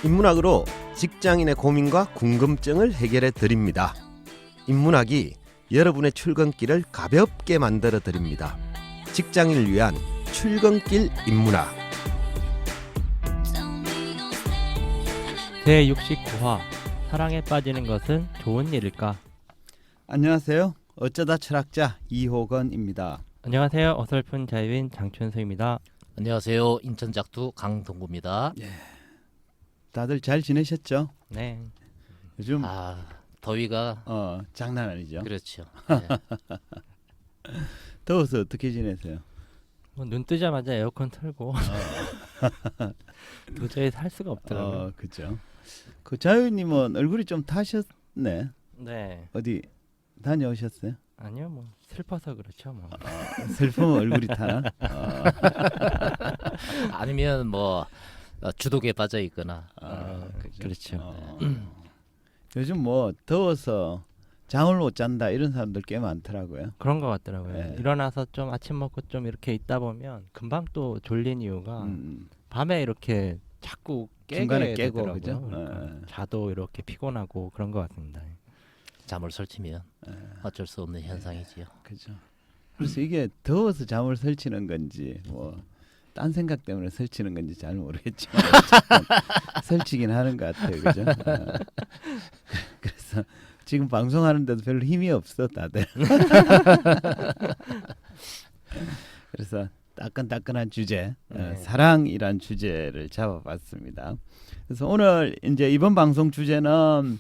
인문학으로 직장인의 고민과 궁금증을 해결해 드립니다. 인문학이 여러분의 출근길을 가볍게 만들어 드립니다. 직장인을 위한 출근길 인문학. 제69화 사랑에 빠지는 것은 좋은 일일까? 안녕하세요. 어쩌다 철학자 이호건입니다. 안녕하세요. 어설픈 자유인 장춘수입니다. 안녕하세요. 인천작두 강동구입니다. 다들 잘 지내셨죠? 네. 요즘 더위가 장난 아니죠? 그렇죠. 네. 더워서 어떻게 지내세요? 뭐 눈 뜨자마자 에어컨 틀고 도저히 살 수가 없더라고요. 그죠. 그 자유님은 얼굴이 좀 타셨네. 네. 어디 다녀오셨어요? 아니요, 뭐 슬퍼서 그렇죠. 뭐. 슬프면 얼굴이 타나? 아니면 뭐 주독에 빠져 있거나. 그죠? 그렇죠. 요즘 뭐 더워서 잠을 못 잔다 이런 사람들 꽤 많더라고요. 그런 것 같더라고요. 네. 일어나서 좀 아침 먹고 좀 이렇게 있다 보면 금방 또 졸린 이유가 음, 밤에 이렇게 자꾸 중간에 깨게 깨고, 되더라고요. 그죠? 그러니까 자도 이렇게 피곤하고 그런 것 같습니다. 잠을 설치면 어쩔 수 없는 현상이지요. 그죠. 그래서 이게 더워서 잠을 설치는 건지 뭐 딴 생각 때문에 설치는 건지 잘 모르겠지만 설치긴 하는 것 같아요, 그죠? 그래서 지금 방송하는데도 별로 힘이 없어 다들. 그래서 따끈따끈한 주제, 사랑이란 주제를 잡아봤습니다. 그래서 오늘 이제 이번 방송 주제는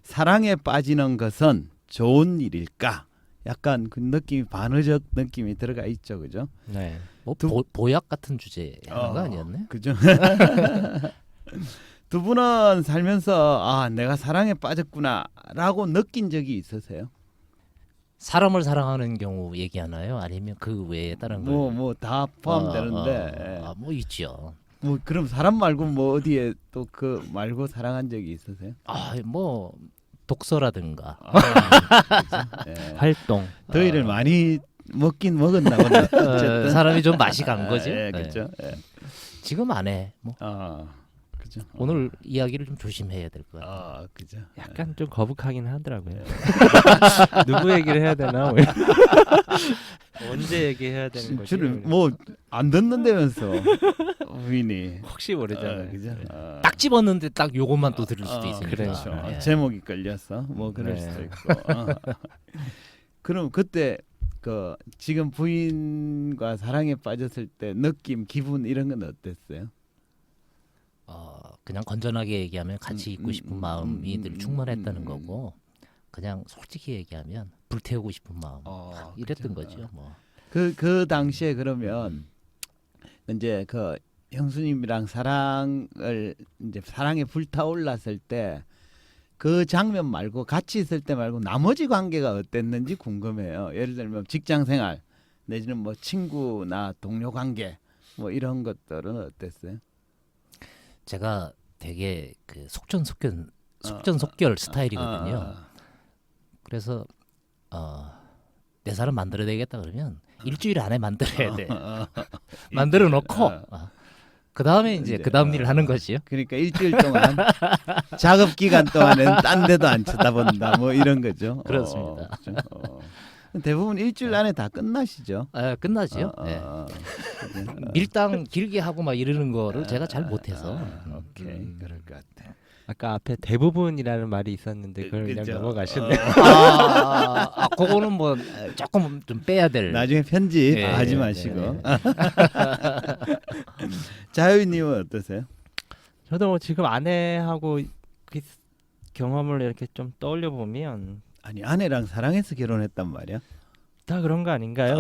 사랑에 빠지는 것은 좋은 일일까? 약간 그 느낌이 반의적 느낌이 들어가 있죠, 그죠? 네. 뭐 보약 같은 주제 하는 거 아니었네? 그죠? 두 분은 살면서 내가 사랑에 빠졌구나라고 느낀 적이 있으세요? 사람을 사랑하는 경우 얘기하나요? 아니면 그 외에 다른 걸? 뭐 다 포함되는데 뭐 있죠. 뭐 그럼 사람 말고 뭐 어디에 또 그 말고 사랑한 적이 있으세요? 뭐 독서라든가. 그죠? 활동. 더위를 많이 먹긴 먹었나 보네. 어쨌든 사람이 좀 맛이 간 거죠. 네. 그렇죠. 지금 안 해. 뭐 그죠. 오늘 이야기를 좀 조심해야 될 것 같아요. 그죠. 약간 좀 거북하긴 하더라고요. 누구 얘기를 해야 되나? 언제 얘기해야 되는 거지? 주는 뭐안 듣는다면서 부인이 혹시 모르잖아요. 그죠. 딱 집었는데 딱 요것만 또 들을 수도 있으니까. 그렇죠. 예. 제목이 걸려서 뭐 그럴 네. 수도 있고. 그럼 그때 그 지금 부인과 사랑에 빠졌을 때 느낌, 기분 이런 건 어땠어요? 그냥 건전하게 얘기하면 같이 있고 싶은 마음이 늘 충만했다는 거고, 그냥 솔직히 얘기하면 불태우고 싶은 마음 이랬던 그죠. 거죠. 뭐. 그 당시에 그러면 이제 그 형수님이랑 사랑에 불타올랐을 때 그 장면 말고 같이 있을 때 말고 나머지 관계가 어땠는지 궁금해요. 예를 들면 직장 생활 내지는 뭐 친구나 동료 관계 뭐 이런 것들은 어땠어요? 제가 되게 그 속전속결 스타일이거든요. 그래서 내 사람 만들어야 되겠다 그러면 일주일 안에 만들어야 돼. 만들어 놓고 그 다음에 이제 그 다음 일을 하는 거지요. 그러니까 일주일 동안 작업 기간 동안은 딴 데도 안 쳐다본다 뭐 이런 거죠. 그렇습니다. 그렇죠? 대부분 일주일 안에 다 끝나시죠. 끝나지요. 네. 밀당 길게 하고 막 이러는 거를 제가 잘 못해서. 오케이 그럴 것 같아. 아까 앞에 대부분이라는 말이 있었는데 그걸 그냥 그죠. 넘어가셨네요. 그거는 뭐 조금 좀 빼야 될. 나중에 편집하지 네, 마시고. 자유님은 어떠세요? 저도 뭐 지금 아내하고 그 경험을 이렇게 좀 떠올려 보면 아니 아내랑 사랑해서 결혼했단 말이야? 다 그런 거 아닌가요?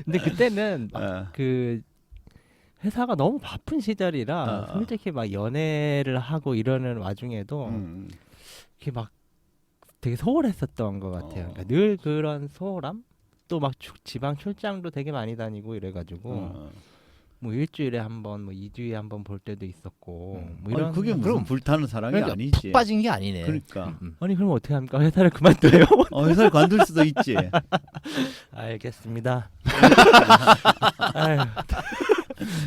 근데 그때는 막 그 회사가 너무 바쁜 시절이라 솔직히 막 연애를 하고 이러는 와중에도 이렇게 막 되게 소홀했었던 것 같아요. 그러니까 늘 그런 소홀함? 또 막 지방 출장도 되게 많이 다니고 이래가지고 뭐 일주일에 한 번, 뭐 2주에 한 번 볼 때도 있었고 뭐 이런. 아니, 그게 무슨 불타는 사랑이 그러니까 아니지. 푹 빠진 게 아니네. 그러니까 아니 그럼 어떻게 합니까? 회사를 그만둬요? 회사를 관둘 수도 있지. 알겠습니다. 아유,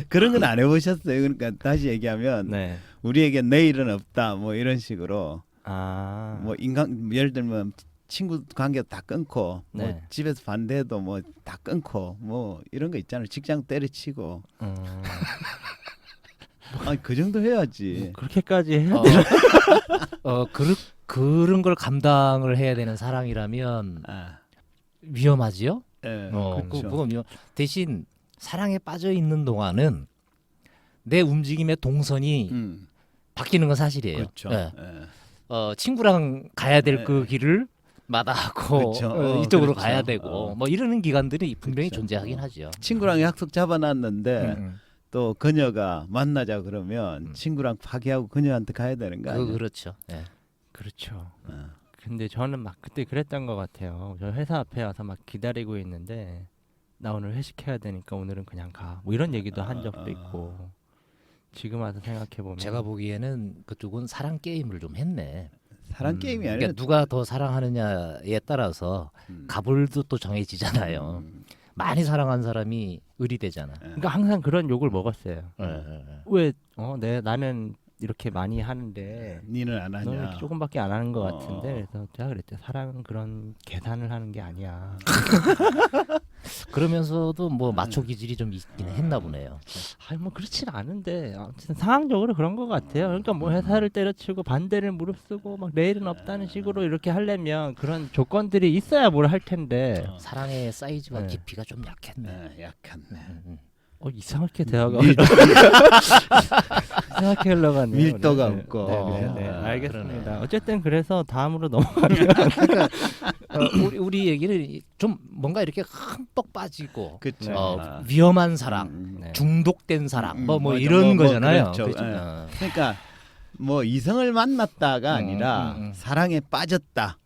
그런 건 안 해보셨어요? 그러니까 다시 얘기하면 네. 우리에게 내일은 없다 뭐 이런 식으로 아. 뭐 인간 예를 들면 친구 관계 다 끊고 뭐 네. 집에서 반대해도 뭐 다 끊고 뭐 이런 거 있잖아요. 직장 때려치고 아니 그 정도 해야지. 그렇게까지 해야 그런 걸 감당을 해야 되는 사랑이라면 아, 위험하지요. 예, 그건 그렇죠. 대신 사랑에 빠져 있는 동안은 내 움직임의 동선이 바뀌는 건 사실이에요. 그렇죠. 예. 예. 친구랑 가야 될 네. 그 길을 마다하고 그렇죠. 이쪽으로 그렇죠. 가야 되고 뭐 이러는 기간들이 분명히 그렇죠. 존재하긴 하죠. 친구랑 약속 잡아놨는데 음. 또 그녀가 만나자 그러면 친구랑 파기하고 그녀한테 가야 되는 거 아니에요? 그렇죠. 예. 그렇죠. 어. 근데 저는 막 그때 그랬던 것 같아요. 저 회사 앞에 와서 막 기다리고 있는데 나 오늘 회식해야 되니까 오늘은 그냥 가. 뭐 이런 얘기도 한 적도 있고. 지금 와서 생각해 보면 제가 보기에는 그쪽은 사랑 게임을 좀 했네. 사랑 게임이 아니라 그러니까 누가 더 사랑하느냐에 따라서 가불도 또 정해지잖아요. 많이 사랑한 사람이 의리되잖아. 그러니까 항상 그런 욕을 먹었어요. 예. 왜 나는 이렇게 많이 하는데 니는 안 너는 하냐? 이렇게 조금밖에 안 하는 것 어. 같은데 그래서 제가 그랬죠. 사랑은 그런 계산을 하는 게 아니야. 그러면서도 뭐 마초 기질이 좀 있긴 했나 보네요. 아니 뭐 그렇진 않은데 아무튼 상황적으로 그런 것 같아요. 그러니까 뭐 회사를 때려치고 반대를 무릅쓰고 막 내일은 없다는 식으로 이렇게 하려면 그런 조건들이 있어야 뭘 할 텐데 사랑의 사이즈와 네. 깊이가 좀 약했네. 약한. 이상하게 대화가 이상하게 흘러가네요. 밀도가 네. 없고. 네, 아, 알겠습니다. 그러네. 어쨌든 그래서 다음으로 넘어가면 우리 얘기는 좀 뭔가 이렇게 흠뻑 빠지고 그렇죠. 위험한 사랑, 네. 중독된 사랑, 뭐 맞아. 이런 뭐 거잖아요. 그렇죠. 그죠? 예. 그러니까 뭐 이성을 만났다가 아니라 사랑에 빠졌다.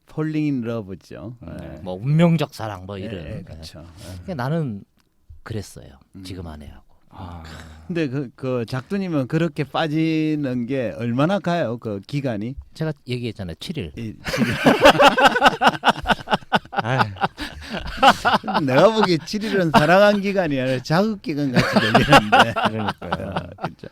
폴링 인 러브죠. 예. 뭐 운명적 사랑 뭐 이런. 예, 그렇죠. 그러니까 나는 그랬어요. 지금 아내하고. 근데 그 작두님은 그렇게 빠지는 게 얼마나 가요? 그 기간이? 제가 얘기했잖아요. 7일. 내가 보기에 7일은 사랑한 기간이 아니라 자극 기간 같이 들리는데. 그러니까요. 그렇죠.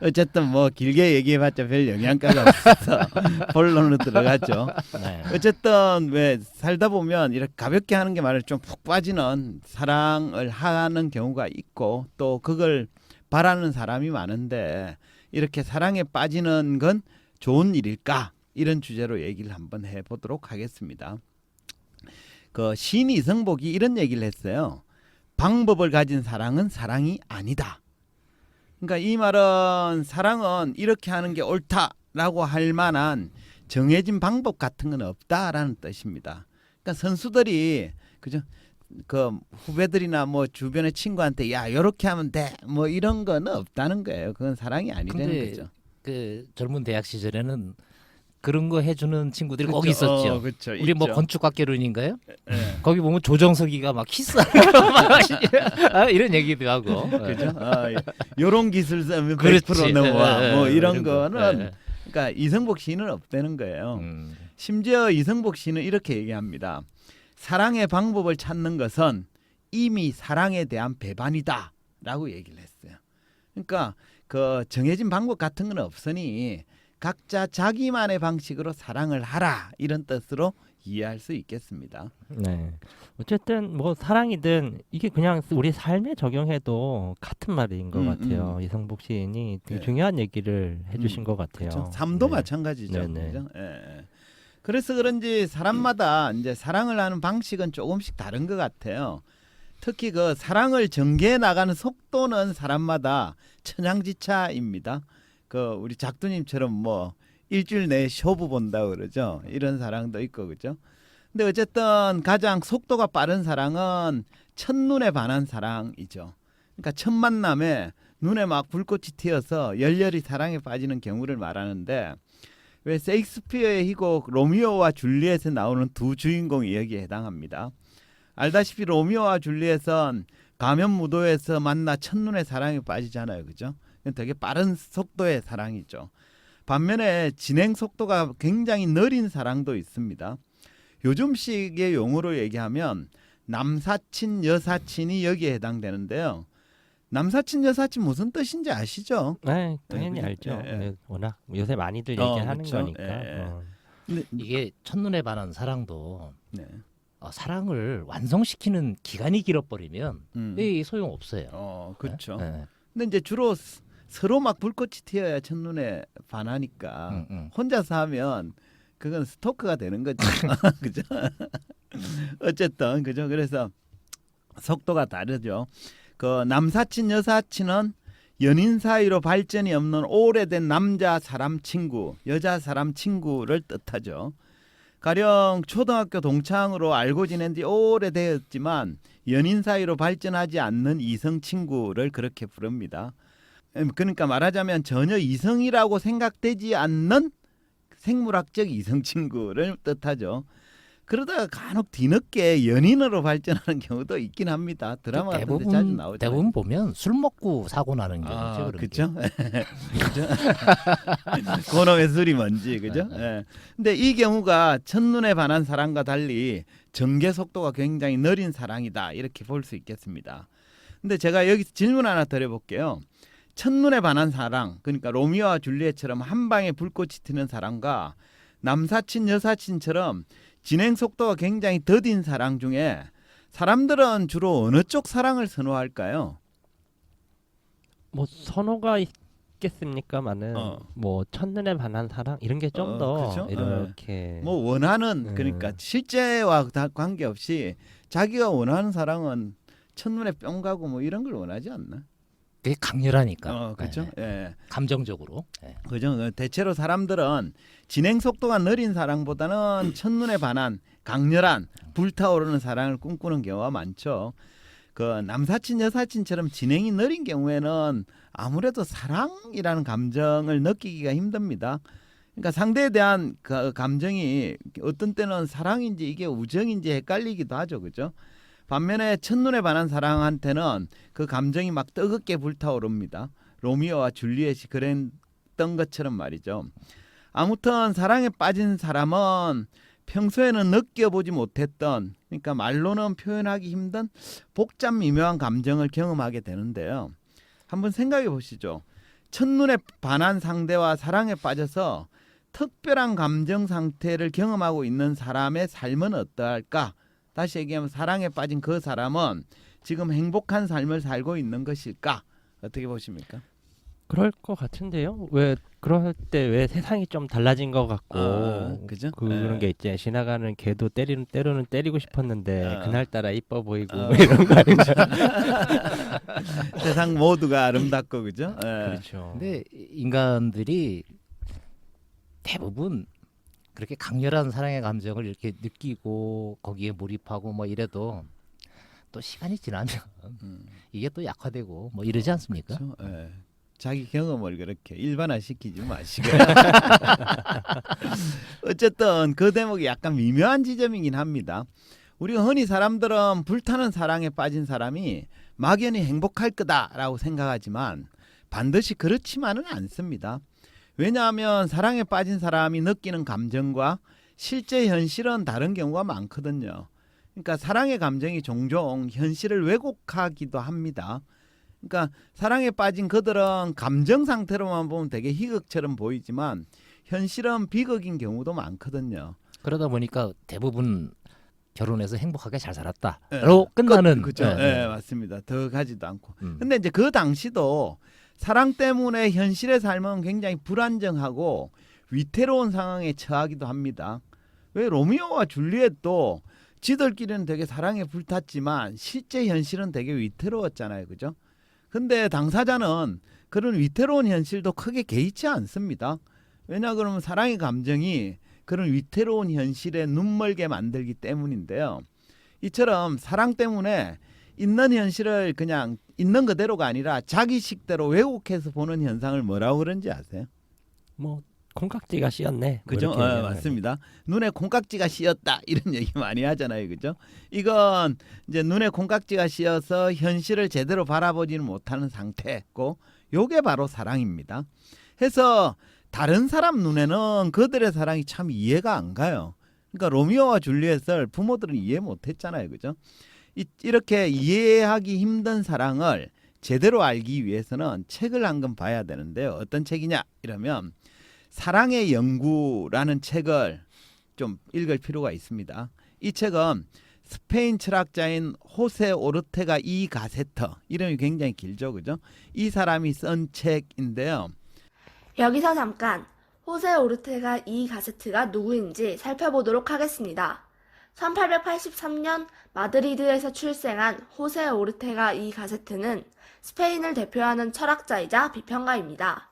어쨌든 뭐 길게 얘기해봤자 별 영향가가 없어서 본론으로 들어갔죠. 네. 어쨌든 왜 살다 보면 이렇게 가볍게 하는 게 말을 좀 푹 빠지는 사랑을 하는 경우가 있고 또 그걸 바라는 사람이 많은데 이렇게 사랑에 빠지는 건 좋은 일일까? 이런 주제로 얘기를 한번 해보도록 하겠습니다. 그 시인 이성복이 이런 얘기를 했어요. 방법을 가진 사랑은 사랑이 아니다. 그러니까 이 말은 사랑은 이렇게 하는 게 옳다라고 할 만한 정해진 방법 같은 건 없다라는 뜻입니다. 그러니까 선수들이 그죠? 그 후배들이나 뭐 주변의 친구한테 야 이렇게 하면 돼 뭐 이런 건 없다는 거예요. 그건 사랑이 아니라는 근데 거죠. 그 젊은 대학 시절에는 그런 거 해주는 친구들이 꼭 그렇죠. 있었죠. 그렇죠. 우리 뭐 있죠. 건축학개론인가요? 예. 거기 보면 조정석이가 막 키스하고 막 이런 얘기도 하고. 그죠? 요런 기술 쓰면 그렇지. 100% 넘어와. 뭐 이런 이런 거. 거는 그러니까 이성복 시인은 없다는 거예요. 음. 심지어 이성복 씨는 이렇게 얘기합니다. 사랑의 방법을 찾는 것은 이미 사랑에 대한 배반이다라고 얘기를 했어요. 그러니까 그 정해진 방법 같은 건 없으니 각자 자기만의 방식으로 사랑을 하라 이런 뜻으로 이해할 수 있겠습니다. 네. 어쨌든 뭐 사랑이든 이게 그냥 우리 삶에 적용해도 같은 말인 것 같아요. 이성복 시인이 되게 네. 중요한 얘기를 해주신 것 같아요. 그렇죠? 삶도 네. 마찬가지죠. 네네. 그죠? 예. 그래서 그런지 사람마다 이제 사랑을 하는 방식은 조금씩 다른 것 같아요. 특히 그 사랑을 전개해 나가는 속도는 사람마다 천양지차입니다. 그 우리 작두님처럼 뭐 일주일 내에 쇼부 본다 그러죠. 이런 사랑도 있고 그죠. 근데 어쨌든 가장 속도가 빠른 사랑은 첫눈에 반한 사랑이죠. 그러니까 첫 만남에 눈에 막 불꽃이 튀어서 열렬히 사랑에 빠지는 경우를 말하는데 왜 셰익스피어의 희곡 로미오와 줄리엣에 나오는 두 주인공이 여기에 해당합니다. 알다시피 로미오와 줄리엣은 가면 무도에서 만나 첫눈에 사랑에 빠지잖아요. 그죠? 되게 빠른 속도의 사랑이죠. 반면에 진행 속도가 굉장히 느린 사랑도 있습니다. 요즘식의 용어로 얘기하면 남사친, 여사친이 여기에 해당되는데요. 남사친 여사친 무슨 뜻인지 아시죠? 네, 당연히 그죠? 알죠. 예, 예. 네, 워낙 요새 많이들 얘기하는 그쵸. 거니까. 예, 예. 어. 근데, 이게 첫눈에 반한 사랑도 네. 사랑을 완성시키는 기간이 길어버리면 이 소용 없어요. 그렇죠. 네. 근데 이제 주로 서로 막 불꽃이 튀어야 첫눈에 반하니까 혼자서 하면 그건 스토크가 되는 거죠. 그죠? 어쨌든 그죠. 그래서 속도가 다르죠. 그 남사친 여사친은 연인 사이로 발전이 없는 오래된 남자 사람 친구, 여자 사람 친구를 뜻하죠. 가령 초등학교 동창으로 알고 지낸 지 오래되었지만 연인 사이로 발전하지 않는 이성 친구를 그렇게 부릅니다. 그러니까 말하자면 전혀 이성이라고 생각되지 않는 생물학적 이성 친구를 뜻하죠. 그러다가 간혹 뒤늦게 연인으로 발전하는 경우도 있긴 합니다. 드라마 같은 데 자주 나오죠. 대부분 보면 술 먹고 사고 나는 경우죠. 그렇죠. 그죠? 그놈의 술이 뭔지 그죠? 예. 근데 이 경우가 첫눈에 반한 사랑과 달리 전개 속도가 굉장히 느린 사랑이다 이렇게 볼 수 있겠습니다. 근데 제가 여기서 질문 하나 드려볼게요. 첫눈에 반한 사랑, 그러니까 로미오와 줄리엣처럼 한 방에 불꽃이 튀는 사랑과 남사친 여사친처럼 진행 속도가 굉장히 더딘 사랑 중에 사람들은 주로 어느 쪽 사랑을 선호할까요? 뭐 선호가 있겠습니까만은 뭐 첫눈에 반한 사랑 이런 게 좀 더 그쵸? 이렇게 뭐 원하는 그러니까 실제와 다 관계없이 자기가 원하는 사랑은 첫눈에 뿅 가고 뭐 이런 걸 원하지 않나? 그게 강렬하니까. 그렇죠. 예. 감정적으로. 그죠. 대체로 사람들은 진행 속도가 느린 사랑보다는 첫눈에 반한 강렬한 불타오르는 사랑을 꿈꾸는 경우가 많죠. 그 남사친 여사친처럼 진행이 느린 경우에는 아무래도 사랑이라는 감정을 느끼기가 힘듭니다. 그러니까 상대에 대한 그 감정이 어떤 때는 사랑인지 이게 우정인지 헷갈리기도 하죠. 그죠? 반면에 첫눈에 반한 사랑한테는 그 감정이 막 뜨겁게 불타오릅니다. 로미오와 줄리엣이 그랬던 것처럼 말이죠. 아무튼 사랑에 빠진 사람은 평소에는 느껴보지 못했던, 그러니까 말로는 표현하기 힘든 복잡 미묘한 감정을 경험하게 되는데요. 한번 생각해 보시죠. 첫눈에 반한 상대와 사랑에 빠져서 특별한 감정 상태를 경험하고 있는 사람의 삶은 어떠할까? 다시 얘기하면 사랑에 빠진 그 사람은 지금 행복한 삶을 살고 있는 것일까? 어떻게 보십니까? 그럴 것 같은데요. 왜 그럴 때 왜 세상이 좀 달라진 것 같고 그죠? 그런 게 있지. 지나가는 개도 때로는 때리고 싶었는데 그날따라 이뻐 보이고 뭐 이런 거 아닌가? 세상 모두가 아름답고 그죠? 그렇죠. 근데 인간들이 대부분 그렇게 강렬한 사랑의 감정을 이렇게 느끼고 거기에 몰입하고 뭐 이래도 또 시간이 지나면 이게 또 약화되고 뭐 이러지 않습니까? 그렇죠? 자기 경험을 그렇게 일반화시키지 마시고 어쨌든 그 대목이 약간 미묘한 지점이긴 합니다. 우리가 흔히 사람들은 불타는 사랑에 빠진 사람이 막연히 행복할 거다라고 생각하지만 반드시 그렇지만은 않습니다. 왜냐하면 사랑에 빠진 사람이 느끼는 감정과 실제 현실은 다른 경우가 많거든요. 그러니까 사랑의 감정이 종종 현실을 왜곡하기도 합니다. 그러니까 사랑에 빠진 그들은 감정 상태로만 보면 되게 희극처럼 보이지만 현실은 비극인 경우도 많거든요. 그러다 보니까 대부분 결혼해서 행복하게 잘 살았다로 끝나는. 그죠? 맞습니다. 더 가지도 않고. 근데 이제 그 당시도 사랑 때문에 현실의 삶은 굉장히 불안정하고 위태로운 상황에 처하기도 합니다. 왜 로미오와 줄리엣도 지들끼리는 되게 사랑에 불탔지만 실제 현실은 되게 위태로웠잖아요. 그죠? 근데 당사자는 그런 위태로운 현실도 크게 개의치 않습니다. 왜냐 그러면 사랑의 감정이 그런 위태로운 현실에 눈멀게 만들기 때문인데요. 이처럼 사랑 때문에 있는 현실을 그냥 있는 그대로가 아니라 자기식대로 왜곡해서 보는 현상을 뭐라고 그런지 아세요? 뭐 콩깍지가 씌었네. 그죠? 뭐 이렇게 맞습니다. 눈에 콩깍지가 씌었다 이런 얘기 많이 하잖아요. 그죠? 이건 이제 눈에 콩깍지가 씌어서 현실을 제대로 바라보지는 못하는 상태고 요게 바로 사랑입니다. 해서 다른 사람 눈에는 그들의 사랑이 참 이해가 안 가요. 그러니까 로미오와 줄리엣을 부모들은 이해 못했잖아요. 그죠? 이렇게 이해하기 힘든 사랑을 제대로 알기 위해서는 책을 한 권 봐야 되는데요. 어떤 책이냐 이러면 사랑의 연구라는 책을 좀 읽을 필요가 있습니다. 이 책은 스페인 철학자인 호세 오르테가 이 가세터, 이름이 굉장히 길죠, 그죠? 이 사람이 쓴 책인데요. 여기서 잠깐 호세 오르테가 이 가세트가 누구인지 살펴보도록 하겠습니다. 1883년 마드리드에서 출생한 호세 오르테가 이 가세트는 스페인을 대표하는 철학자이자 비평가입니다.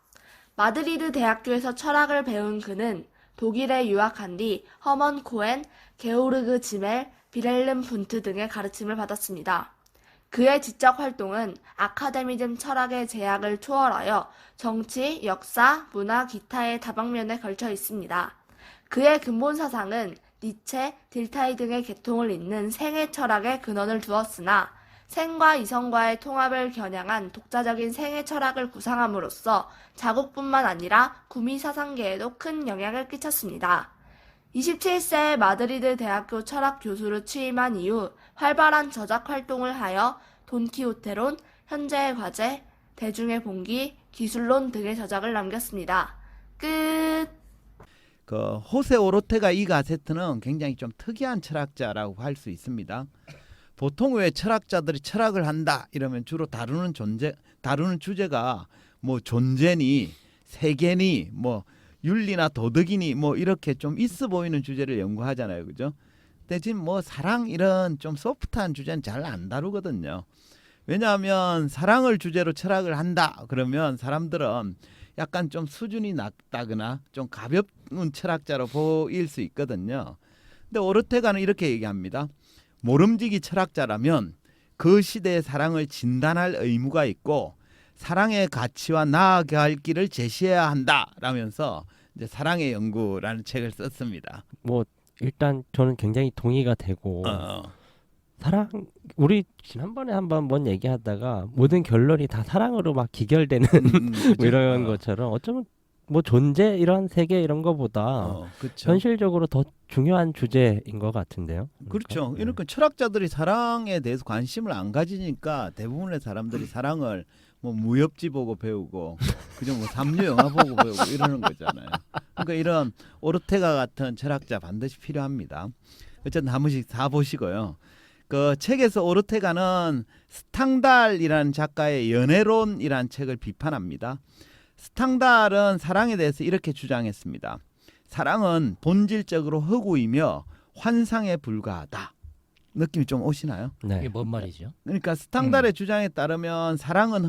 마드리드 대학교에서 철학을 배운 그는 독일에 유학한 뒤 허먼 코엔, 게오르그 지멜, 비렐름 분트 등의 가르침을 받았습니다. 그의 지적 활동은 아카데미즘 철학의 제약을 초월하여 정치, 역사, 문화, 기타의 다방면에 걸쳐 있습니다. 그의 근본 사상은 니체, 딜타이 등의 계통을 잇는 생애 철학에 근원을 두었으나 생과 이성과의 통합을 겨냥한 독자적인 생애 철학을 구상함으로써 자국뿐만 아니라 구미 사상계에도 큰 영향을 끼쳤습니다. 27세에 마드리드 대학교 철학 교수로 취임한 이후 활발한 저작 활동을 하여 돈키호테론, 현재의 과제, 대중의 봉기, 기술론 등의 저작을 남겼습니다. 끝. 그 호세 오르테가 이 가세트는 굉장히 좀 특이한 철학자라고 할 수 있습니다. 보통 왜 철학자들이 철학을 한다 이러면 주로 다루는 주제가 뭐 존재니 세계니 뭐 윤리나 도덕이니 뭐 이렇게 좀 있어 보이는 주제를 연구하잖아요, 그죠? 대신 뭐 사랑 이런 좀 소프트한 주제는 잘 안 다루거든요. 왜냐하면 사랑을 주제로 철학을 한다 그러면 사람들은 약간 좀 수준이 낮다거나 좀 가벼운 철학자로 보일 수 있거든요. 근데 오르테가는 이렇게 얘기합니다. 모름지기 철학자라면 그 시대의 사랑을 진단할 의무가 있고 사랑의 가치와 나아갈 길을 제시해야 한다라면서 이제 사랑의 연구라는 책을 썼습니다. 뭐 일단 저는 굉장히 동의가 되고 사랑 우리 지난번에 한번 얘기하다가 모든 결론이 다 사랑으로 막 기결되는 뭐 이런 것처럼 어쩌면 뭐 존재 이런 세계 이런 거보다 그렇죠. 현실적으로 더 중요한 주제인 것 같은데요. 그렇죠. 그러니까 철학자들이 사랑에 대해서 관심을 안 가지니까 대부분의 사람들이 사랑을 뭐 무협지 보고 배우고 그냥 뭐 삼류 영화 보고 배우고 이러는 거잖아요. 그러니까 이런 오르테가 같은 철학자 반드시 필요합니다. 어쨌든 한 번씩 다 보시고요. 그 책에서 오르테가는 스탕달이라는 작가의 연애론이라는 책을 비판합니다. 스탕달은 사랑에 대해서 이렇게 주장했습니다. 사랑은 본질적으로 허구이며 환상에 불과하다. 느낌이 좀 오시나요? 네. 이게 뭔 말이죠? 그러니까 스탕달의 주장에 따르면 사랑은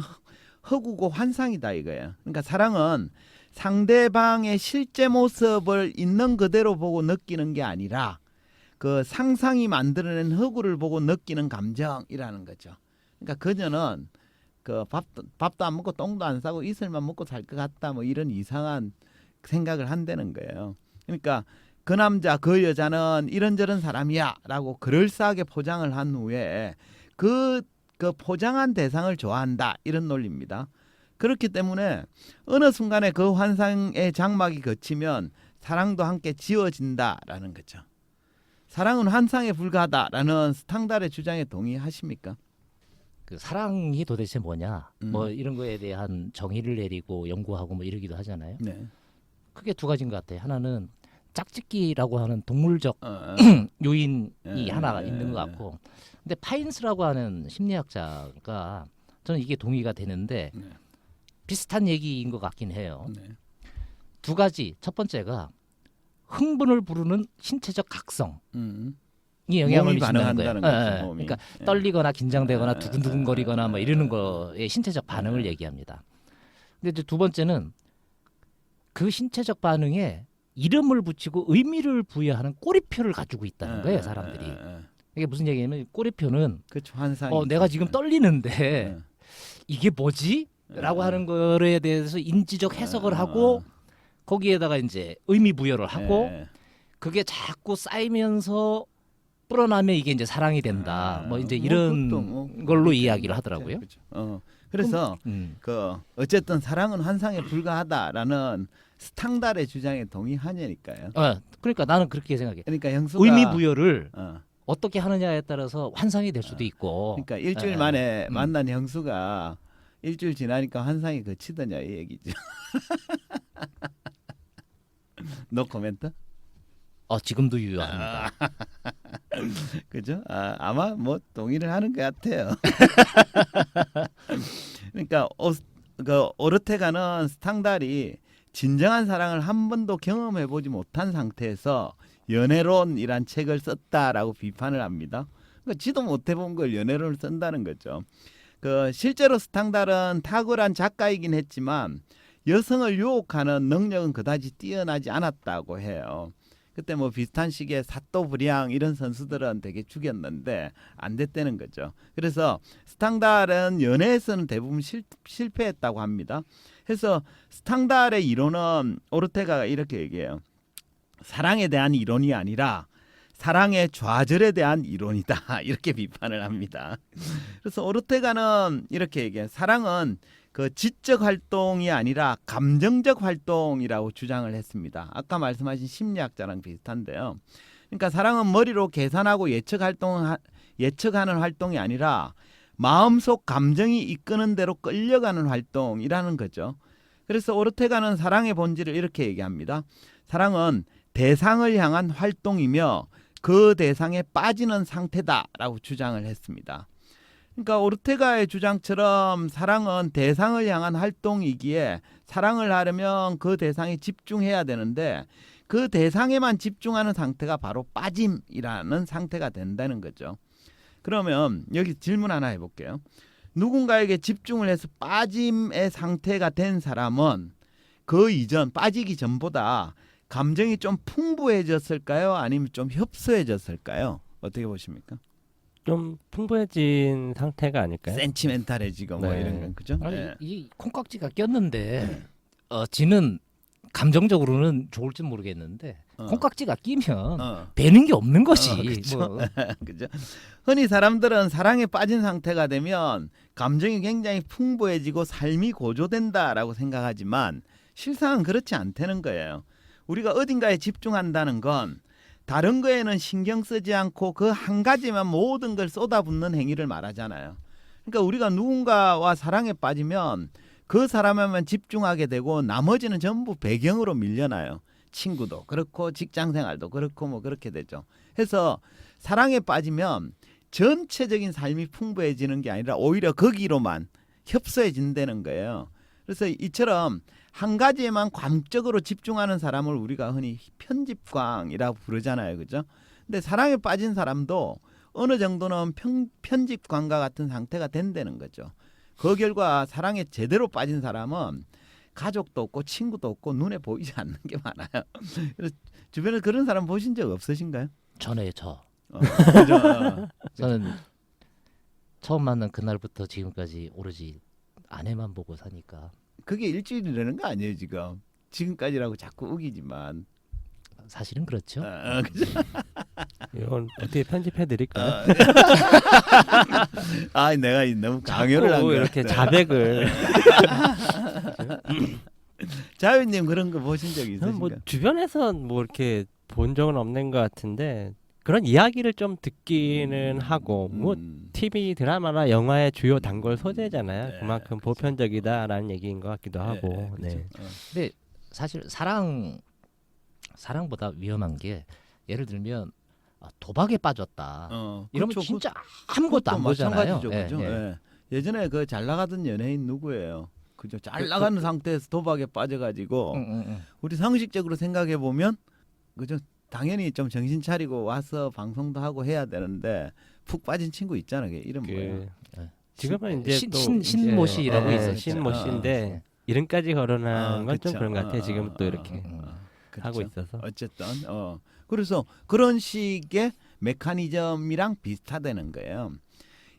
허구고 환상이다 이거예요. 그러니까 사랑은 상대방의 실제 모습을 있는 그대로 보고 느끼는 게 아니라 그 상상이 만들어낸 허구를 보고 느끼는 감정이라는 거죠. 그러니까 그녀는 그 밥도 안 먹고 똥도 안 싸고 이슬만 먹고 살 것 같다 뭐 이런 이상한 생각을 한다는 거예요. 그러니까 그 남자 그 여자는 이런저런 사람이야라고 그럴싸하게 포장을 한 후에 그 포장한 대상을 좋아한다 이런 논리입니다. 그렇기 때문에 어느 순간에 그 환상의 장막이 걷히면 사랑도 함께 지워진다라는 거죠. 사랑은 환상에 불과하다라는 스탕달의 주장에 동의하십니까? 그 사랑이 도대체 뭐냐? 뭐 이런 거에 대한 정의를 내리고 연구하고 뭐 이러기도 하잖아요. 네. 크게 두 가지인 것 같아요. 하나는 짝짓기라고 하는 동물적 요인이 하나 있는 것 같고, 근데 파인스라고 하는 심리학자가 저는 이게 동의가 되는데 비슷한 얘기인 것 같긴 해요. 두 가지. 첫 번째가 흥분을 부르는 신체적 각성이 영향을 미친다는 거예요. 그러니까 떨리거나 긴장되거나 두근두근거리거나 뭐 이러는 거에 신체적 반응을 얘기합니다. 근데 이제 두 번째는 그 신체적 반응에 이름을 붙이고 의미를 부여하는 꼬리표를 가지고 있다는 거예요, 사람들이. 이게 무슨 얘기냐면 꼬리표는 그렇죠. 환상. 내가 지금 떨리는데 이게 뭐지? 라고 하는 거에 대해서 인지적 해석을 하고 거기에다가 이제 의미 부여를 하고 그게 자꾸 쌓이면서 불어나면 이게 이제 사랑이 된다. 뭐 이제 이런 걸로 이야기를 하더라고요. 그렇죠. 그래서 그 어쨌든 사랑은 환상에 불과하다라는 스탕달의 주장에 동의하냐니까요. 그러니까 나는 그렇게 생각해. 그러니까 형수가 의미 부여를 어떻게 하느냐에 따라서 환상이 될 수도 있고. 그러니까 일주일 만에 만난 형수가 일주일 지나니까 환상이 그치더냐 이 얘기죠. 노 코멘트? 지금도 유효합니다. 그죠? 아마 뭐 동의를 하는 것 같아요. 그러니까 그 오르테가는 스탕달이 진정한 사랑을 한 번도 경험해보지 못한 상태에서 연애론이란 책을 썼다라고 비판을 합니다. 그러니까 지도 못해본 걸 연애론을 쓴다는 거죠. 그 실제로 스탕달은 탁월한 작가이긴 했지만 여성을 유혹하는 능력은 그다지 뛰어나지 않았다고 해요. 그때 뭐 비슷한 시기에 사또브리앙 이런 선수들은 되게 죽였는데 안 됐다는 거죠. 그래서 스탕달은 연애에서는 대부분 실패했다고 합니다. 그래서 스탕달의 이론은 오르테가가 이렇게 얘기해요. 사랑에 대한 이론이 아니라 사랑의 좌절에 대한 이론이다. 이렇게 비판을 합니다. 그래서 오르테가는 이렇게 얘기해요. 사랑은 그 지적 활동이 아니라 감정적 활동이라고 주장을 했습니다. 아까 말씀하신 심리학자랑 비슷한데요. 그러니까 사랑은 머리로 계산하고 예측하는 활동이 아니라 마음속 감정이 이끄는 대로 끌려가는 활동이라는 거죠. 그래서 오르테가는 사랑의 본질을 이렇게 얘기합니다. 사랑은 대상을 향한 활동이며 그 대상에 빠지는 상태다라고 주장을 했습니다. 그러니까 오르테가의 주장처럼 사랑은 대상을 향한 활동이기에 사랑을 하려면 그 대상에 집중해야 되는데 그 대상에만 집중하는 상태가 바로 빠짐이라는 상태가 된다는 거죠. 그러면 여기 질문 하나 해볼게요. 누군가에게 집중을 해서 빠짐의 상태가 된 사람은 그 이전 빠지기 전보다 감정이 좀 풍부해졌을까요? 아니면 좀 협소해졌을까요? 어떻게 보십니까? 좀 풍부해진 상태가 아닐까요? 센치멘탈해지고 뭐 네. 이런 건 그죠? 아니, 네. 이 콩깍지가 꼈는데 지는 감정적으로는 좋을지 모르겠는데 콩깍지가 끼면 배는 게 없는 거지. 그쵸? 뭐. 그죠? 흔히 사람들은 사랑에 빠진 상태가 되면 감정이 굉장히 풍부해지고 삶이 고조된다라고 생각하지만 실상은 그렇지 않다는 거예요. 우리가 어딘가에 집중한다는 건 다른 거에는 신경 쓰지 않고 그 한 가지만 모든 걸 쏟아붓는 행위를 말하잖아요. 그러니까 우리가 누군가와 사랑에 빠지면 그 사람에만 집중하게 되고 나머지는 전부 배경으로 밀려나요. 친구도 그렇고 직장생활도 그렇고 뭐 그렇게 되죠. 해서 사랑에 빠지면 전체적인 삶이 풍부해지는 게 아니라 오히려 거기로만 협소해진다는 거예요. 그래서 이처럼 한 가지에만 광적으로 집중하는 사람을 우리가 흔히 편집광이라고 부르잖아요. 그죠? 근데 사랑에 빠진 사람도 어느 정도는 편집광과 같은 상태가 된다는 거죠. 그 결과 사랑에 제대로 빠진 사람은 가족도 없고 친구도 없고 눈에 보이지 않는 게 많아요. 그래서 주변에 그런 사람 보신 적 없으신가요? 전에 저. 그죠? 저는 처음 만난 그날부터 지금까지 오로지 아내만 보고 사니까 그게 일주일이라는 거 아니에요 지금. 지금까지라고 자꾸 우기지만. 사실은 그렇죠. 그죠? 이건 어떻게 편집해 드릴까요? 내가 너무 강요를 한 자꾸 거야. 이렇게 자백을. 자유님 그런 거 보신 적 있으신가요? 뭐 주변에서 뭐 이렇게 본 적은 없는 것 같은데 그런 이야기를 좀 듣기는 하고 뭐 TV 드라마나 영화의 주요 단골 소재잖아요. 네, 그만큼 그렇죠. 보편적이다라는 얘기인 것 같기도 하고. 그렇죠. 네. 근데 사실 사랑보다 위험한 게 예를 들면 도박에 빠졌다. 이러면 그쵸, 진짜 아무것도 안 보잖아요. 마찬가지죠, 예, 그죠? 예. 예. 예전에 그 잘 나가던 연예인 누구예요? 그죠? 잘 나가는 상태에서 도박에 빠져가지고 우리 상식적으로 생각해 보면 그죠? 당연히 좀 정신 차리고 와서 방송도 하고 해야 되는데 푹 빠진 친구 있잖아요. 걔 이름 뭐예요? 지금은 이제 또 신모 씨라고 예, 있었죠. 신모 씨인데 이름까지 거론한 건 좀 그쵸. 그런 것 같아요. 지금 또 이렇게 그렇죠. 하고 있어서. 어쨌든 그래서 그런 식의 메커니즘이랑 비슷하다는 거예요.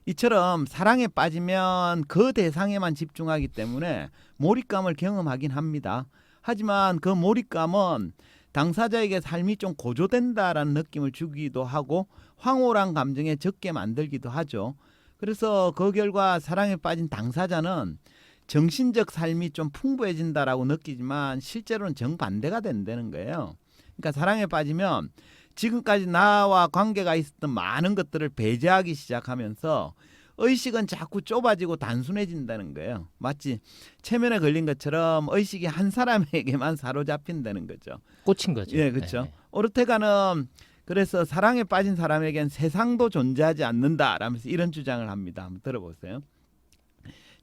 이처럼 사랑에 빠지면 그 대상에만 집중하기 때문에 몰입감을 경험하긴 합니다. 하지만 그 몰입감은 당사자에게 삶이 좀 고조된다라는 느낌을 주기도 하고 황홀한 감정에 적게 만들기도 하죠. 그래서 그 결과 사랑에 빠진 당사자는 정신적 삶이 좀 풍부해진다라고 느끼지만 실제로는 정반대가 된다는 거예요. 그러니까 사랑에 빠지면 지금까지 나와 관계가 있었던 많은 것들을 배제하기 시작하면서 의식은 자꾸 좁아지고 단순해진다는 거예요. 마치 체면에 걸린 것처럼 의식이 한 사람에게만 사로잡힌다는 거죠. 꽂힌 거죠. 예, 그렇죠. 네. 오르테가는 그래서 사랑에 빠진 사람에겐 세상도 존재하지 않는다라면서 이런 주장을 합니다. 한번 들어보세요.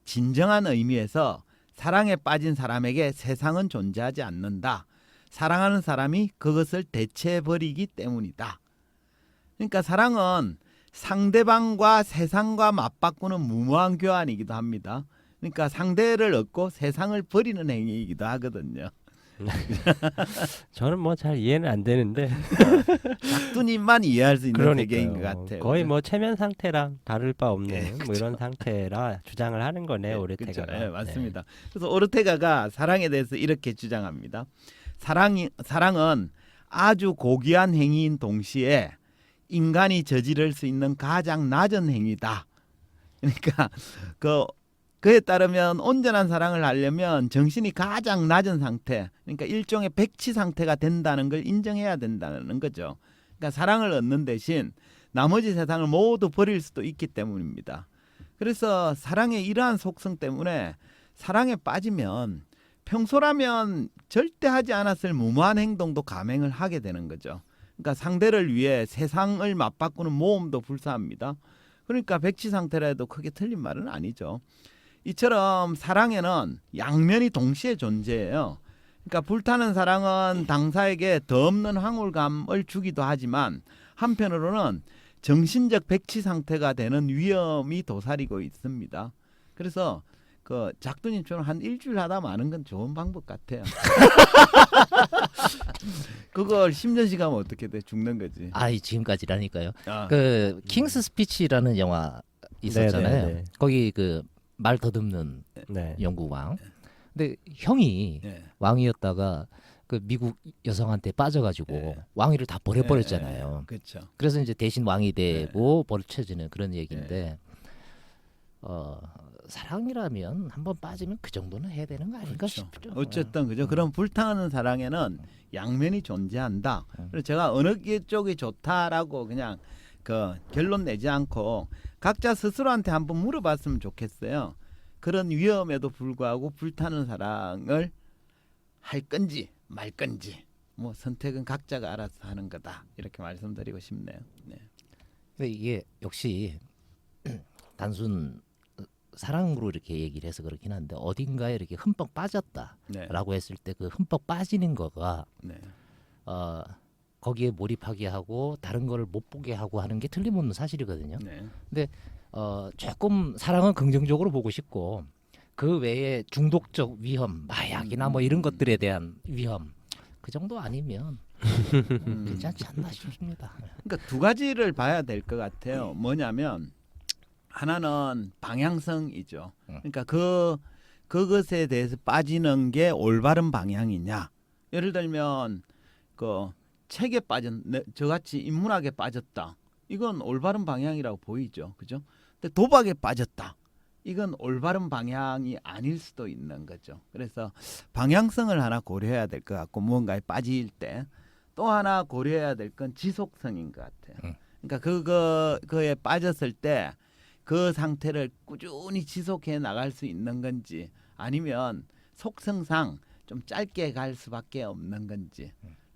진정한 의미에서 사랑에 빠진 사람에게 세상은 존재하지 않는다. 사랑하는 사람이 그것을 대체해버리기 때문이다. 그러니까 사랑은 상대방과 세상과 맞바꾸는 무모한 교환이기도 합니다. 그러니까 상대를 얻고 세상을 버리는 행위이기도 하거든요. 저는 뭐 잘 이해는 안 되는데 작두님만 이해할 수 있는 그러니까요. 세계인 것 같아요. 거의 뭐 체면 상태랑 다를 바 없는 예, 뭐 이런 상태라 주장을 하는 거네요. 오르테가가. 그렇죠. 예, 맞습니다. 그래서 오르테가가 사랑에 대해서 이렇게 주장합니다. 사랑은 아주 고귀한 행위인 동시에 인간이 저지를 수 있는 가장 낮은 행위다. 그러니까 그에 따르면 온전한 사랑을 하려면 정신이 가장 낮은 상태, 그러니까 일종의 백치 상태가 된다는 걸 인정해야 된다는 거죠. 그러니까 사랑을 얻는 대신 나머지 세상을 모두 버릴 수도 있기 때문입니다. 그래서 사랑의 이러한 속성 때문에 사랑에 빠지면 평소라면 절대 하지 않았을 무모한 행동도 감행을 하게 되는 거죠. 그러니까 상대를 위해 세상을 맞바꾸는 모험도 불사합니다. 그러니까 백치 상태라 해도 크게 틀린 말은 아니죠. 이처럼 사랑에는 양면이 동시에 존재해요. 그러니까 불타는 사랑은 당사에게 더 없는 황홀감을 주기도 하지만 한편으로는 정신적 백치 상태가 되는 위험이 도사리고 있습니다. 그래서 그 작두님처럼 한 일주일 하다 마는 건 좋은 방법 같아요. 그걸 10년씩 하면 어떻게 돼? 죽는 거지. 지금까지라니까요. 아. 그 킹스 스피치라는 영화 있었잖아요. 네, 네. 거기 그 말 더듬는 네. 영국 왕. 근데 형이 네. 왕이었다가 그 미국 여성한테 빠져가지고 네. 왕위를 다 버려버렸잖아요. 그렇죠. 그래서 이제 대신 왕이 되고 버쳐지는 그런 얘기인데 사랑이라면 한번 빠지면 그 정도는 해야 되는 거 아닌가 그렇죠. 싶죠. 어쨌든 그죠. 그런 불타는 사랑에는 양면이 존재한다. 그래서 제가 어느 쪽이 좋다라고 그냥 그 결론 내지 않고 각자 스스로한테 한번 물어봤으면 좋겠어요. 그런 위험에도 불구하고 불타는 사랑을 할 건지 말 건지 뭐 선택은 각자가 알아서 하는 거다. 이렇게 말씀드리고 싶네요. 네. 근데 이게 역시 단순 사랑으로 이렇게 얘기를 해서 그렇긴 한데 어딘가에 이렇게 흠뻑 빠졌다라고 네. 했을 때 그 흠뻑 빠지는 거가 네. 거기에 몰입하게 하고 다른 거를 못 보게 하고 하는 게 틀림없는 사실이거든요. 네. 조금 사랑은 긍정적으로 보고 싶고 그 외에 중독적 위험, 마약이나 뭐 이런 것들에 대한 위험 그 정도 아니면 괜찮지 않나 싶습니다. 그러니까 두 가지를 봐야 될 것 같아요. 뭐냐면 하나는 방향성이죠. 그러니까 그것에 대해서 빠지는 게 올바른 방향이냐. 예를 들면 그 책에 저같이 인문학에 빠졌다. 이건 올바른 방향이라고 보이죠. 그죠? 근데 도박에 빠졌다. 이건 올바른 방향이 아닐 수도 있는 거죠. 그래서 방향성을 하나 고려해야 될 것 같고 무언가에 빠질 때 또 하나 고려해야 될 건 지속성인 것 같아요. 그러니까 그거에 빠졌을 때 그 상태를 꾸준히 지속해 나갈 수 있는 건지 아니면 속성상 좀 짧게 갈 수밖에 없는 건지.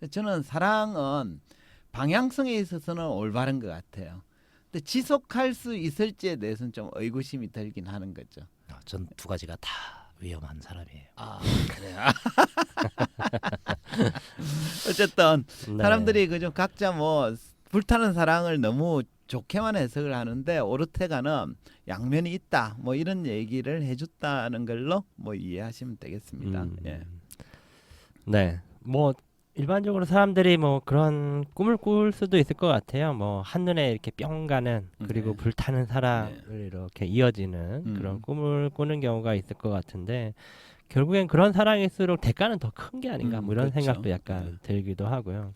저는 사랑은 방향성에 있어서는 올바른 것 같아요. 근데 지속할 수 있을지에 대해서는 좀 의구심이 들긴 하는 거죠. 전 두 가지가 다 위험한 사람이에요. 그래요. 어쨌든 네. 사람들이 그저 각자 뭐 불타는 사랑을 너무 좋게만 해석을 하는데 오르테가는 양면이 있다. 뭐 이런 얘기를 해줬다는 걸로 뭐 이해하시면 되겠습니다. 예. 네. 뭐 일반적으로 사람들이 뭐 그런 꿈을 꿀 수도 있을 것 같아요. 뭐 한눈에 이렇게 뿅 가는 그리고 네. 불타는 사랑을 이렇게 이어지는 그런 꿈을 꾸는 경우가 있을 것 같은데 결국엔 그런 사랑일수록 대가는 더 큰 게 아닌가 뭐 이런 그렇죠. 생각도 약간 네. 들기도 하고요.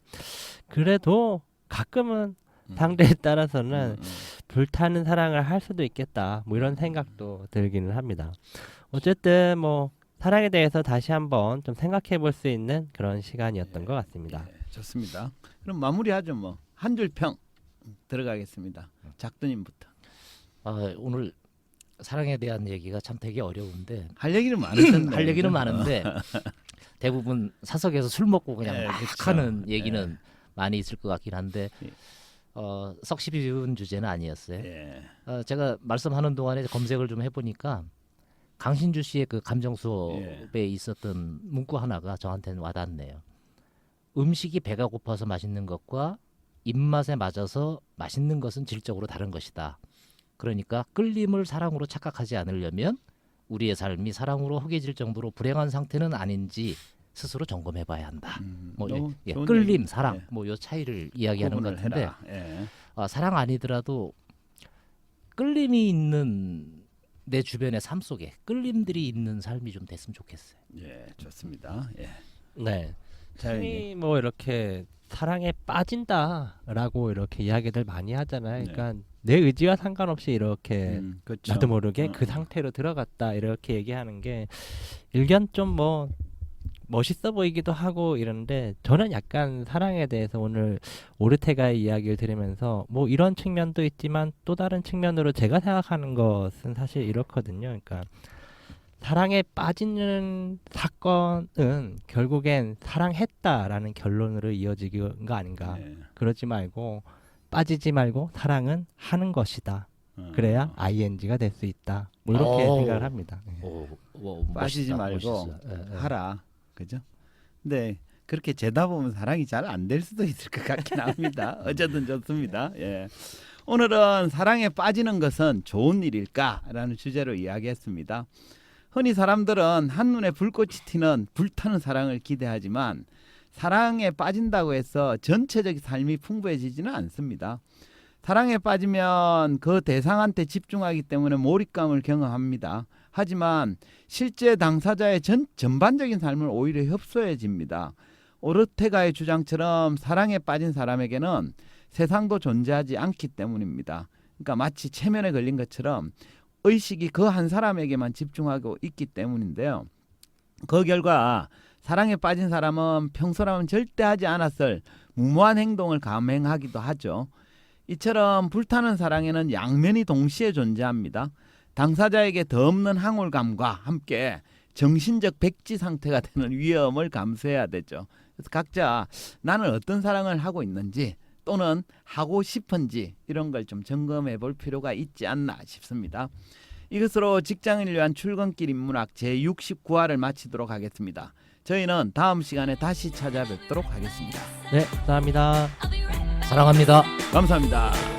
그래도 가끔은 상대에 따라서는 불타는 사랑을 할 수도 있겠다 뭐 이런 생각도 들기는 합니다. 어쨌든 뭐 사랑에 대해서 다시 한번 좀 생각해 볼 수 있는 그런 시간이었던 것 같습니다. 예, 좋습니다. 그럼 마무리하죠 뭐. 한 줄 평 들어가겠습니다. 작두님부터. 오늘 사랑에 대한 얘기가 참 되게 어려운데 할 얘기는 많으셨네. 할 얘기는 많은데 대부분 사석에서 술 먹고 그냥 네, 막 그렇죠. 하는 얘기는 많이 있을 것 같긴 한데 예. 썩 쉬운 주제는 아니었어요. 예. 제가 말씀하는 동안에 검색을 좀 해보니까 강신주 씨의 그 감정 수업에 예. 있었던 문구 하나가 저한테는 와닿네요. 음식이 배가 고파서 맛있는 것과 입맛에 맞아서 맛있는 것은 질적으로 다른 것이다. 그러니까 끌림을 사랑으로 착각하지 않으려면 우리의 삶이 사랑으로 허기질 정도로 불행한 상태는 아닌지 스스로 점검해봐야 한다. 뭐 너무 좋은 끌림, 얘기. 사랑, 예. 뭐 요 차이를 이야기하는 것 구분을 같은데 해라. 예. 사랑 아니더라도 끌림이 있는 내 주변의 삶 속에 끌림들이 있는 삶이 좀 됐으면 좋겠어요. 예, 좋습니다. 예. 네. 자, 흔히 뭐 이렇게 사랑에 빠진다라고 이렇게 이야기들 많이 하잖아요. 네. 그러니까 내 의지와 상관없이 이렇게 그렇죠. 나도 모르게 그 어. 상태로 들어갔다 이렇게 얘기하는 게 일견 좀 뭐 멋있어 보이기도 하고 이런데 저는 약간 사랑에 대해서 오늘 오르테가의 이야기를 들으면서 뭐 이런 측면도 있지만 또 다른 측면으로 제가 생각하는 것은 사실 이렇거든요. 그러니까 사랑에 빠지는 사건은 결국엔 사랑했다라는 결론으로 이어지는 거 아닌가. 예. 그러지 말고 빠지지 말고 사랑은 하는 것이다. 그래야 ing가 될 수 있다. 뭐 이렇게 오. 생각을 합니다. 빠지지 멋있다, 말고 멋있어. 예, 예. 하라. 그죠? 근데 그렇게 재다 보면 사랑이 잘 안 될 수도 있을 것 같긴 합니다. 어쨌든 좋습니다. 예. 오늘은 사랑에 빠지는 것은 좋은 일일까라는 주제로 이야기했습니다. 흔히 사람들은 한눈에 불꽃이 튀는 불타는 사랑을 기대하지만 사랑에 빠진다고 해서 전체적 삶이 풍부해지지는 않습니다. 사랑에 빠지면 그 대상한테 집중하기 때문에 몰입감을 경험합니다. 하지만 실제 당사자의 전반적인 삶을 오히려 협소해집니다. 오르테가의 주장처럼 사랑에 빠진 사람에게는 세상도 존재하지 않기 때문입니다. 그러니까 마치 체면에 걸린 것처럼 의식이 그 한 사람에게만 집중하고 있기 때문인데요. 그 결과 사랑에 빠진 사람은 평소라면 절대 하지 않았을 무모한 행동을 감행하기도 하죠. 이처럼 불타는 사랑에는 양면이 동시에 존재합니다. 당사자에게 더 없는 항울감과 함께 정신적 백지 상태가 되는 위험을 감수해야 되죠. 그래서 각자 나는 어떤 사랑을 하고 있는지 또는 하고 싶은지 이런 걸 좀 점검해 볼 필요가 있지 않나 싶습니다. 이것으로 직장인을 위한 출근길 인문학 제69화를 마치도록 하겠습니다. 저희는 다음 시간에 다시 찾아뵙도록 하겠습니다. 네, 감사합니다. 사랑합니다. 감사합니다.